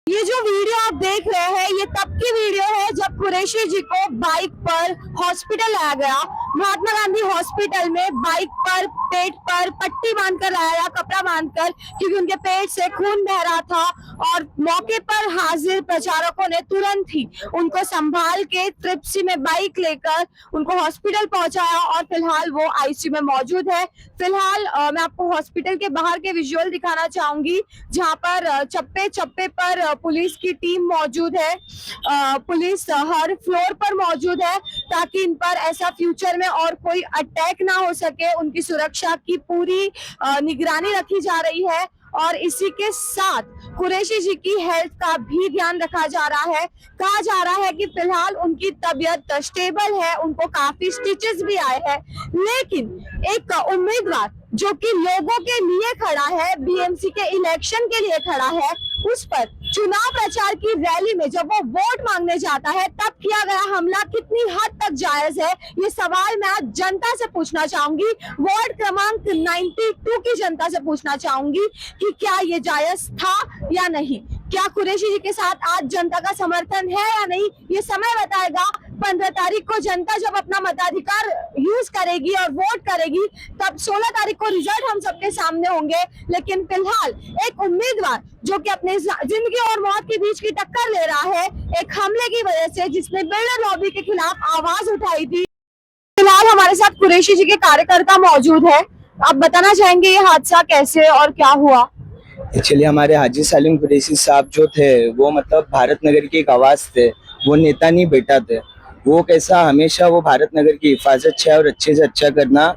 ये जो वीडियो आप देख रहे हैं ये तब की वीडियो है जब कुरैशी जी को बाइक पर हॉस्पिटल लाया गया। महात्मा गांधी हॉस्पिटल में बाइक पर पेट पर पट्टी बांधकर लाया गया, कपड़ा बांधकर, क्योंकि उनके पेट से खून बह रहा था। और मौके पर हाजिर प्रचारकों ने तुरंत ही उनको संभाल के ट्रिप्सी में बाइक लेकर उनको हॉस्पिटल पहुंचाया और फिलहाल वो आईसीयू में मौजूद है। फिलहाल मैं आपको हॉस्पिटल के बाहर के विजुअल दिखाना चाहूंगी, जहां पर चप्पे चप्पे पर पुलिस की टीम मौजूद है। पुलिस हर फ्लोर पर मौजूद है ताकि इन पर ऐसा फ्यूचर में और कोई अटैक ना हो सके। उनकी सुरक्षा की पूरी निगरानी रखी जा रही है और इसी के साथ कुरैशी जी की हेल्थ का भी ध्यान रखा जा रहा है। कहा जा रहा है कि फिलहाल उनकी तबीयत स्टेबल है, उनको काफी स्टिचेस भी आए हैं, लेकिन एक उम्मीदवार जो कि लोगों के लिए खड़ा है, बीएमसी के इलेक्शन के लिए खड़ा है, उस पर चुनाव प्रचार की रैली में जब वो वोट मांगने जाता है तब किया गया हमला कितनी हद तक जायज है, ये सवाल मैं आज जनता से पूछना चाहूंगी। वार्ड क्रमांक 92 की जनता से पूछना चाहूंगी कि क्या ये जायज था या नहीं। क्या कुरैशी जी के साथ आज जनता का समर्थन है या नहीं, ये समय बताएगा। 15 तारीख को जनता जब अपना मताधिकार यूज करेगी और वोट करेगी तब 16 तारीख को रिजल्ट हम सबके सामने होंगे। लेकिन फिलहाल एक उम्मीदवार जो कि अपने जिंदगी और मौत के बीच की टक्कर ले रहा है, एक हमले की वजह से जिसने बिल्डर लॉबी के खिलाफ आवाज उठाई थी। फिलहाल हमारे साथ कुरैशी जी के कार्यकर्ता मौजूद है। आप बताना चाहेंगे ये हादसा कैसे और क्या हुआ? एक्चुअली हमारे हाजी सालिम कुरैशी साहब जो थे वो मतलब भारत नगर की एक आवाज थे, वो नेता नहीं बेटा थे। वो कैसा हमेशा वो भारत नगर की हिफाजत है और अच्छे से अच्छा करना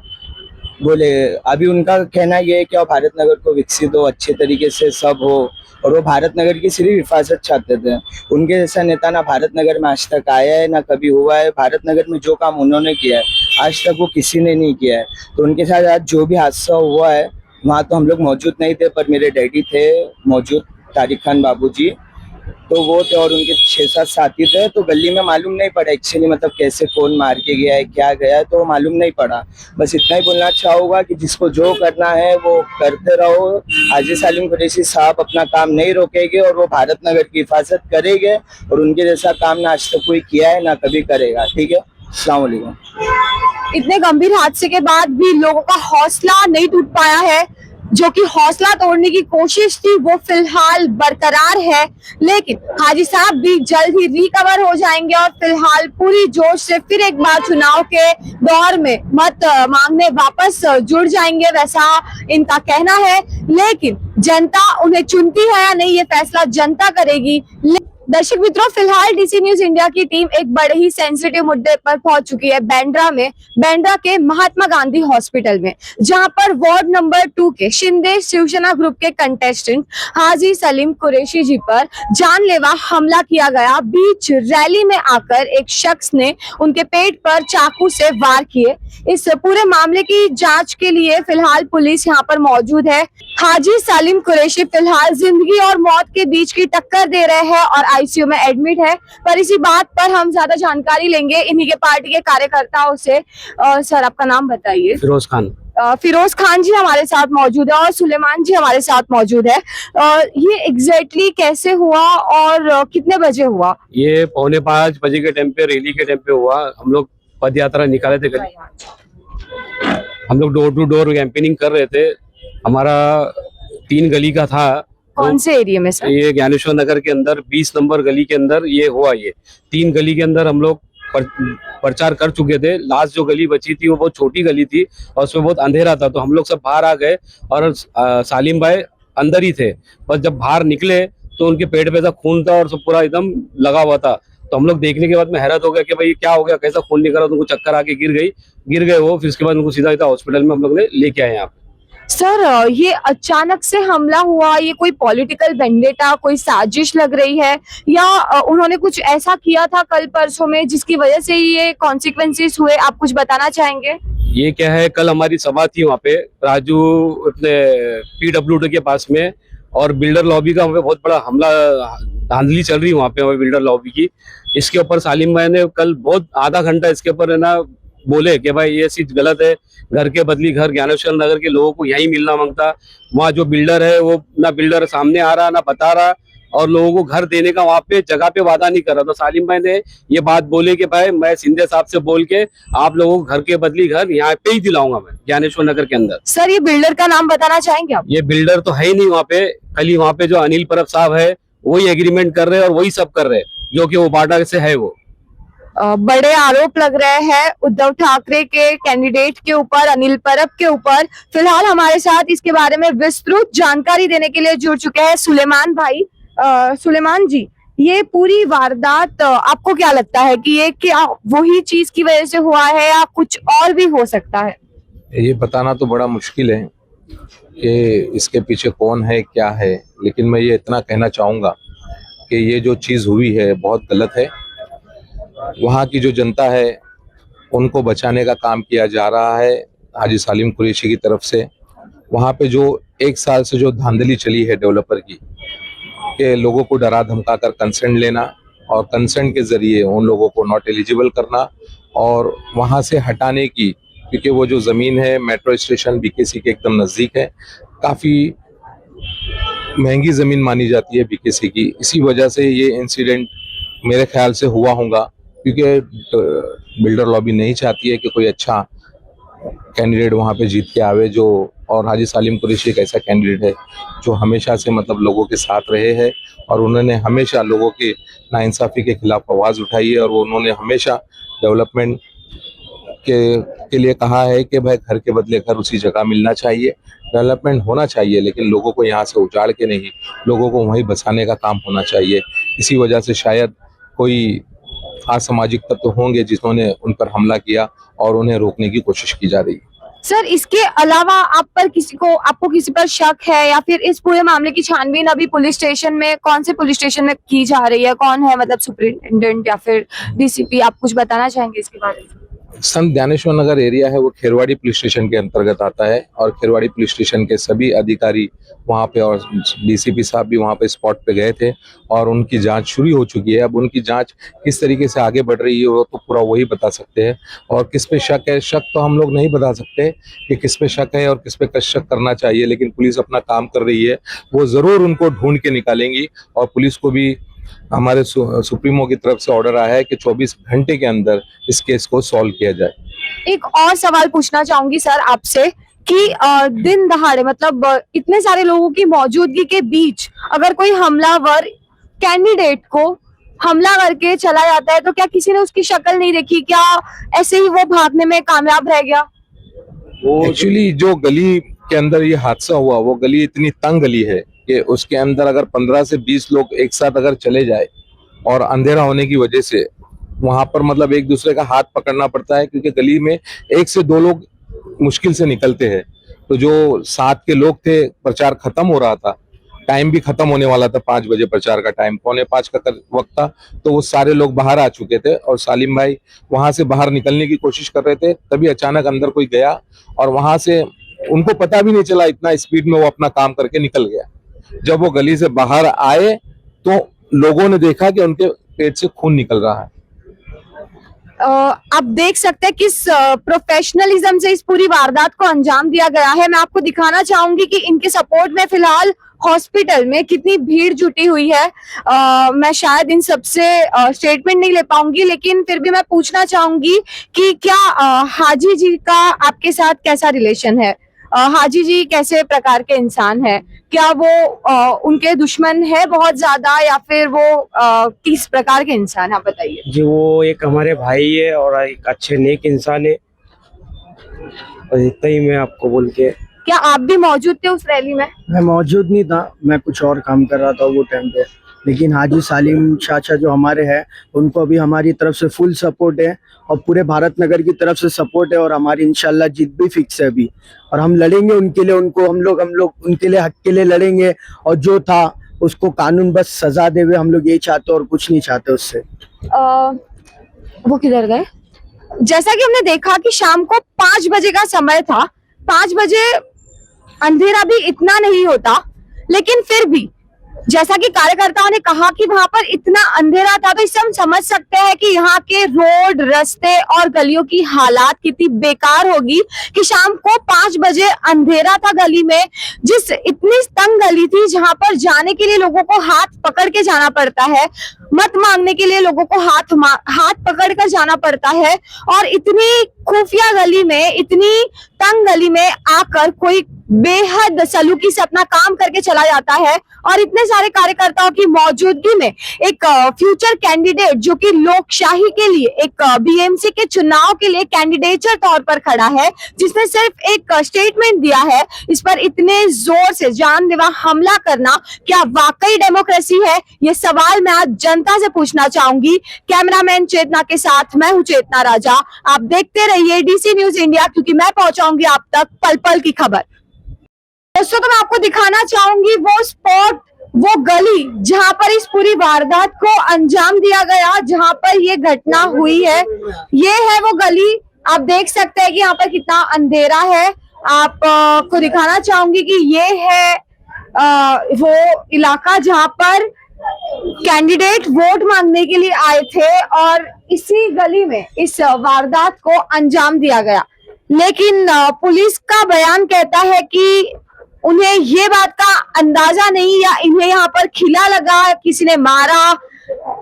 बोले। अभी उनका कहना ये है कि भारत नगर को विकसित हो, अच्छे तरीके से सब हो, और वो भारत नगर की सिर्फ हिफाजत चाहते थे। उनके जैसा नेता ना भारत नगर में आज तक आया है ना कभी हुआ है। भारत नगर में जो काम उन्होंने किया है आज तक वो किसी ने नहीं किया है। तो उनके साथ आज जो भी हादसा हुआ है वहाँ तो हम लोग मौजूद नहीं थे, पर मेरे डैडी थे मौजूद, तारिक खान बाबूजी, तो वो थे और उनके 6-7 साथी थे। तो गली में मालूम नहीं पड़ा एक्चुअली मतलब कैसे कौन मार के गया है क्या गया है, तो मालूम नहीं पड़ा। बस इतना ही बोलना चाहूँगा कि जिसको जो करना है वो करते रहो। हाजी सालिम कुरैशी साहब अपना काम नहीं रोकेंगे और वो भारत नगर की हिफाजत करेंगे, और उनके जैसा काम ना आज तक कोई किया है ना कभी करेगा। ठीक है, अस्सलाम वालेकुम। इतने गंभीर हादसे के बाद भी लोगों का हौसला नहीं टूट पाया है। जो कि हौसला तोड़ने की कोशिश थी वो फिलहाल बरकरार है, लेकिन हाजी साहब भी जल्द ही रिकवर हो जाएंगे और फिलहाल पूरी जोश से फिर एक बार चुनाव के दौर में मत मांगने वापस जुड़ जाएंगे, वैसा इनका कहना है। लेकिन जनता उन्हें चुनती है या नहीं ये फैसला जनता करेगी। दर्शक मित्रों, फिलहाल डीसी न्यूज इंडिया की टीम एक बड़े ही सेंसिटिव मुद्दे पर पहुंच चुकी है, बांद्रा के महात्मा गांधी हॉस्पिटल में, जहां पर वार्ड नंबर 2 के शिंदे शिवसेना ग्रुप के कंटेस्टेंट हाजी सलीम कुरैशी जी पर जानलेवा हमला किया गया। बीच रैली में आकर एक शख्स ने उनके पेट पर चाकू से वार किए। इस पूरे मामले की जांच के लिए फिलहाल पुलिस यहां पर मौजूद है। हाजी सलीम कुरैशी फिलहाल जिंदगी और मौत के बीच की टक्कर दे रहे हैं और आईसीयू में एडमिट है। पर इसी बात पर हम ज्यादा जानकारी लेंगे इन्हीं के पार्टी के कार्यकर्ताओं से। सर, आपका नाम बताइए। फिरोज खान। फिरोज खान जी हमारे साथ मौजूद है और सुलेमान जी हमारे साथ मौजूद है। ये एग्जैक्टली कैसे हुआ और कितने बजे हुआ? ये 4:45 बजे के टाइम पे, रैली के टाइम पे हुआ। हम लोग पद यात्रा निकाले थे, हम लोग डोर टू डोर कैंपेनिंग कर रहे थे। हमारा 3 गली का था। कौन से एरिया में सर? ये ज्ञानेश्वर नगर के अंदर 20 नंबर गली के अंदर ये हुआ। ये 3 गली के अंदर हम लोग प्रचार कर चुके थे। लास्ट जो गली बची थी वो बहुत छोटी गली थी और उसमें बहुत अंधेरा था, तो हम लोग सब बाहर आ गए और सालिम भाई अंदर ही थे। बस जब बाहर निकले तो उनके पेट पे ऐसा खून था और सब पूरा एकदम लगा हुआ था। तो हम लोग देखने के बाद में हैरत हो गया कि भाई क्या हो गया, कैसा खून निकला। तो उनको चक्कर आके गिर गए वो। फिर उसके बाद उनको सीधा हॉस्पिटल में हम लोग ने लेके आए यहाँ। सर, ये अचानक से हमला हुआ, ये कोई पॉलिटिकल वेंडेटा, कोई साजिश लग रही है, या उन्होंने कुछ ऐसा किया था कल परसों में जिसकी वजह से ये कॉन्सिक्वेंसेस हुए? आप कुछ बताना चाहेंगे? ये क्या है, कल हमारी सभा थी वहाँ पे राजू अपने PWD के पास में, और बिल्डर लॉबी का वहाँ पे बहुत बड़ा हमला धांधली चल रही है वहाँ पे बिल्डर लॉबी की। इसके ऊपर सालिम भाई ने कल बहुत आधा घंटा इसके ऊपर है ना बोले कि भाई ये चीज गलत है, घर के बदली घर ज्ञानेश्वर नगर के लोगों को यही मिलना मांगता। वहाँ जो बिल्डर है वो ना बिल्डर सामने आ रहा ना बता रहा और लोगों को घर देने का वहाँ पे जगह पे वादा नहीं कर रहा। तो सालिम भाई ने ये बात बोले कि भाई मैं सिंधे साहब से बोल के आप लोगों को घर के बदली घर यहाँ पे ही दिलाऊंगा मैं ज्ञानेश्वर नगर के अंदर। सर ये बिल्डर का नाम बताना चाहेंगे आप? ये बिल्डर तो है ही नहीं वहाँ पे, खाली वहाँ पे जो अनिल परब साहब है वही एग्रीमेंट कर रहे हैं और वही सब कर रहे हैं जो कि वो बाटा से है। वो बड़े आरोप लग रहे हैं उद्धव ठाकरे के कैंडिडेट के ऊपर, अनिल परब के ऊपर। फिलहाल हमारे साथ इसके बारे में विस्तृत जानकारी देने के लिए जुड़ चुके हैं सुलेमान भाई। सुलेमान जी, ये पूरी वारदात आपको क्या लगता है कि ये क्या वही चीज की वजह से हुआ है या कुछ और भी हो सकता है? ये बताना तो बड़ा मुश्किल है कि इसके पीछे कौन है क्या है, लेकिन मैं ये इतना कहना चाहूँगा कि ये जो चीज़ हुई है बहुत गलत है। वहाँ की जो जनता है उनको बचाने का काम किया जा रहा है हाजी सालिम कुरैशी की तरफ से। वहाँ पे जो 1 साल से जो धांधली चली है डेवलपर की, कि लोगों को डरा धमका कर कंसेंट लेना और कंसेंट के जरिए उन लोगों को नॉट एलिजिबल करना और वहाँ से हटाने की, क्योंकि वो जो ज़मीन है मेट्रो स्टेशन बीकेसी के एकदम नज़दीक है, काफ़ी महंगी ज़मीन मानी जाती है बीकेसी की। इसी वजह से ये इंसिडेंट मेरे ख्याल से हुआ होगा, क्योंकि बिल्डर लॉबी नहीं चाहती है कि कोई अच्छा कैंडिडेट वहाँ पे जीत के आवे जो, और हाजी सालिम कुरैशी एक ऐसा कैंडिडेट है जो हमेशा से मतलब लोगों के साथ रहे हैं और उन्होंने हमेशा लोगों की नाइंसाफ़ी के खिलाफ आवाज़ उठाई है और वो उन्होंने हमेशा डेवलपमेंट के लिए कहा है कि भाई घर के बदले घर उसी जगह मिलना चाहिए, डेवलपमेंट होना चाहिए, लेकिन लोगों को यहाँ से उजाड़ के नहीं, लोगों को वहीं बसाने का काम होना चाहिए। इसी वजह से शायद कोई असामाजिक तत्व होंगे जिन्होंने उन पर हमला किया और उन्हें रोकने की कोशिश की जा रही है। सर इसके अलावा आपको किसी पर शक है या फिर इस पूरे मामले की छानबीन अभी पुलिस स्टेशन में, कौन से पुलिस स्टेशन में की जा रही है? कौन है मतलब सुपरिटेंडेंट या फिर डीसीपी? आप कुछ बताना चाहेंगे इसके बारे में? संत ज्ञानेश्वर नगर एरिया है वो खेरवाड़ी पुलिस स्टेशन के अंतर्गत आता है और खेरवाड़ी पुलिस स्टेशन के सभी अधिकारी वहाँ पे और डीसीपी साहब भी वहाँ पे स्पॉट पे गए थे और उनकी जांच शुरू हो चुकी है। अब उनकी जांच किस तरीके से आगे बढ़ रही है वो तो पूरा वही बता सकते हैं। और किस पे शक है, शक तो हम लोग नहीं बता सकते कि किस पे शक है और किस पे शक करना चाहिए, लेकिन पुलिस अपना काम कर रही है, वो जरूर उनको ढूंढ के निकालेंगी। और पुलिस को भी हमारे सुप्रीमो की तरफ से ऑर्डर आया है कि 24 घंटे के अंदर इस केस को सॉल्व किया जाए। एक और सवाल पूछना चाहूंगी सर आपसे कि दिन दहाड़े मतलब इतने सारे लोगों की मौजूदगी के बीच अगर कोई हमलावर कैंडिडेट को हमला करके चला जाता है तो क्या किसी ने उसकी शक्ल नहीं देखी? क्या ऐसे ही वो भागने में कामयाब रह गया? एक्चुअली जो गली के अंदर ये हादसा हुआ वो गली इतनी तंग गली है कि उसके अंदर अगर 15 से 20 लोग एक साथ अगर चले जाए और अंधेरा होने की वजह से वहां पर मतलब एक दूसरे का हाथ पकड़ना पड़ता है, क्योंकि गली में 1 से 2 लोग मुश्किल से निकलते हैं। तो जो साथ के लोग थे, प्रचार खत्म हो रहा था, टाइम भी खत्म होने वाला था, 5 बजे प्रचार का टाइम, 4:45 का वक्त था, तो वो सारे लोग बाहर आ चुके थे और सालिम भाई वहां से बाहर निकलने की कोशिश कर रहे थे। तभी अचानक अंदर कोई गया और वहां से उनको पता भी नहीं चला, इतना स्पीड में वो अपना काम करके निकल गया। जब वो गली से बाहर आए तो लोगों ने देखा कि उनके पेट से खून निकल रहा है। आप देख सकते हैं किस प्रोफेशनलिज्म से इस पूरी वारदात को अंजाम दिया गया है। मैं आपको दिखाना चाहूंगी कि इनके सपोर्ट में फिलहाल हॉस्पिटल में कितनी भीड़ जुटी हुई है। मैं शायद इन सबसे स्टेटमेंट नहीं ले पाऊंगी, लेकिन फिर भी मैं पूछना चाहूंगी कि क्या हाजी जी का आपके साथ कैसा रिलेशन है? हाजी जी कैसे प्रकार के इंसान है? क्या वो उनके दुश्मन है बहुत ज्यादा या फिर वो किस प्रकार के इंसान है? आप बताइए जी। वो एक हमारे भाई है और एक अच्छे नेक इंसान है, और इतना ही मैं आपको बोल के। क्या आप भी मौजूद थे उस रैली में? मैं मौजूद नहीं था, मैं कुछ और काम कर रहा था वो टाइम पे, लेकिन हाजी सालिम चाचा जो हमारे हैं उनको अभी हमारी तरफ से फुल सपोर्ट है और पूरे भारत नगर की तरफ से सपोर्ट है और हमारी इंशाल्लाह जीत भी फिक्स है अभी। और हम लड़ेंगे उनके लिए, उनको हम लोग उनके लिए हक के लिए लड़ेंगे और जो था उसको कानून बस सजा देवे, हम लोग यही चाहते और कुछ नहीं चाहते उससे। वो किधर गए? जैसा कि हमने देखा कि शाम को 5 बजे का समय था, 5 बजे अंधेरा भी इतना नहीं होता, लेकिन फिर भी जैसा कि कार्यकर्ताओं ने कहा कि वहां पर इतना अंधेरा था, तो इससे हम समझ सकते हैं कि यहाँ के रोड, रास्ते और गलियों की हालात कितनी बेकार होगी कि शाम को 5 बजे अंधेरा था गली में, जिस इतनी तंग गली थी जहां पर जाने के लिए लोगों को हाथ पकड़ के जाना पड़ता है, मत मांगने के लिए लोगों को हाथ पकड़ कर जाना पड़ता है, और इतनी खुफिया गली में, इतनी तंग गली में आकर कोई बेहद सलूकी से अपना काम करके चला जाता है। और इतने सारे कार्यकर्ताओं की मौजूदगी में एक फ्यूचर कैंडिडेट जो कि लोकशाही के लिए, एक बीएमसी के चुनाव के लिए कैंडिडेचर तौर पर खड़ा है, जिसने सिर्फ एक स्टेटमेंट दिया है, इस पर इतने जोर से जानलेवा हमला करना क्या वाकई डेमोक्रेसी है? ये सवाल मैं आज जनता से पूछना चाहूंगी। कैमरामैन चेतना के साथ मैं हूं चेतना राजा। आप देखते रहिए डीसी न्यूज इंडिया, क्योंकि मैं पहुंचाऊंगी आप तक पल पल की खबर। दोस्तों, तो मैं आपको दिखाना चाहूंगी वो स्पॉट, वो गली जहां पर इस पूरी वारदात को अंजाम दिया गया, जहां पर ये घटना हुई है। ये है वो गली। आप देख सकते हैं कि यहाँ पर कितना अंधेरा है। आप को दिखाना चाहूंगी कि ये है वो इलाका जहां पर कैंडिडेट वोट मांगने के लिए आए थे, और इसी गली में इस वारदात को अंजाम दिया गया। लेकिन पुलिस का बयान कहता है कि उन्हें ये बात का अंदाजा नहीं, या इन्हें यहाँ पर खिला लगा, किसी ने मारा,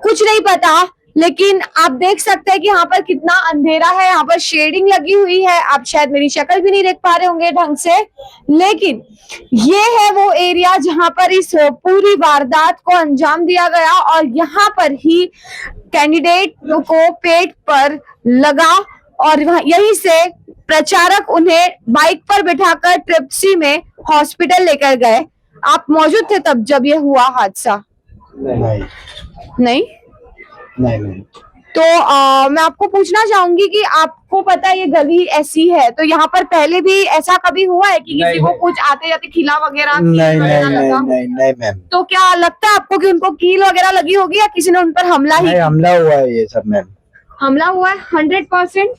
कुछ नहीं पता। लेकिन आप देख सकते हैं कि यहाँ पर कितना अंधेरा है, यहाँ पर शेडिंग लगी हुई है। आप शायद मेरी शक्ल भी नहीं देख पा रहे होंगे ढंग से, लेकिन ये है वो एरिया जहां पर इस पूरी वारदात को अंजाम दिया गया, और यहाँ पर ही कैंडिडेट को पेट पर लगा, और यहीं से प्रचारक उन्हें बाइक पर बिठाकर ट्रिप्सी में हॉस्पिटल लेकर गए। आप मौजूद थे तब जब ये हुआ हादसा? नहीं। तो मैं आपको पूछना चाहूंगी कि आपको पता है ये गली ऐसी है, तो यहाँ पर पहले भी ऐसा कभी हुआ है कि किसी को कुछ आते जाते खिला वगैरह? नहीं मैम। तो क्या लगता है आपको कि उनको कील वगैरह लगी होगी, या किसी ने उन पर हमला हुआ है? ये सब मैम हमला हुआ है 100%।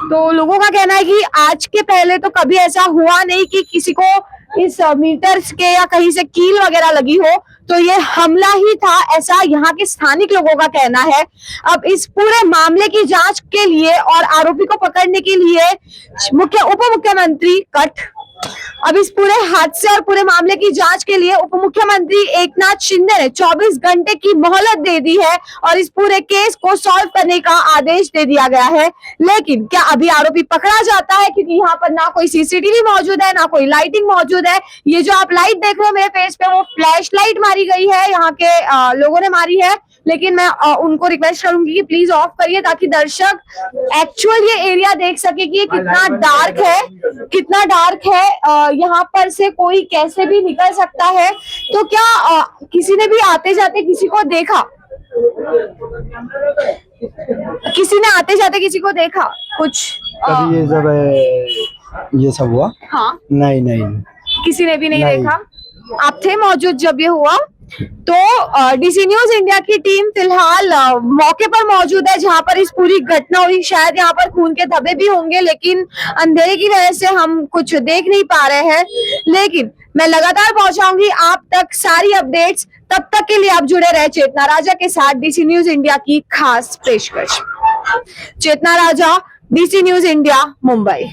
तो लोगों का कहना है कि आज के पहले तो कभी ऐसा हुआ नहीं कि किसी को इस मीटर्स के या कहीं से कील वगैरह लगी हो, तो ये हमला ही था, ऐसा यहाँ के स्थानिक लोगों का कहना है। अब इस पूरे मामले की जांच के लिए और आरोपी को पकड़ने के लिए उप मुख्यमंत्री अब इस पूरे हादसे और पूरे मामले की जांच के लिए उप मुख्यमंत्री एकनाथ शिंदे ने 24 घंटे की मोहलत दे दी है, और इस पूरे केस को सॉल्व करने का आदेश दे दिया गया है। लेकिन क्या अभी आरोपी पकड़ा जाता है? क्योंकि यहाँ पर ना कोई सीसीटीवी मौजूद है, ना कोई लाइटिंग मौजूद है। ये जो आप लाइट देख रहे हो मेरे फेस पे, वो फ्लैश लाइट मारी गई है, यहाँ के लोगों ने मारी है। लेकिन मैं उनको रिक्वेस्ट करूंगी कि प्लीज ऑफ करिए, ताकि दर्शक एक्चुअल ये एरिया देख सके कि ये कितना डार्क है, कितना डार्क है। यहाँ पर से कोई कैसे भी निकल सकता है। तो क्या किसी ने भी आते जाते किसी को देखा? किसी ने आते जाते किसी को देखा कुछ? कभी ये सब हुआ? हाँ, नहीं किसी ने भी नहीं देखा। आप थे मौजूद जब ये हुआ? तो डीसी न्यूज इंडिया की टीम फिलहाल मौके पर मौजूद है जहां पर इस पूरी घटना हुई। शायद यहाँ पर खून के धब्बे भी होंगे, लेकिन अंधेरे की वजह से हम कुछ देख नहीं पा रहे हैं। लेकिन मैं लगातार पहुंचाऊंगी आप तक सारी अपडेट्स। तब तक के लिए आप जुड़े रहे चेतना राजा के साथ, डीसी न्यूज इंडिया की खास पेशकश। चेतना राजा, डीसी न्यूज इंडिया, मुंबई।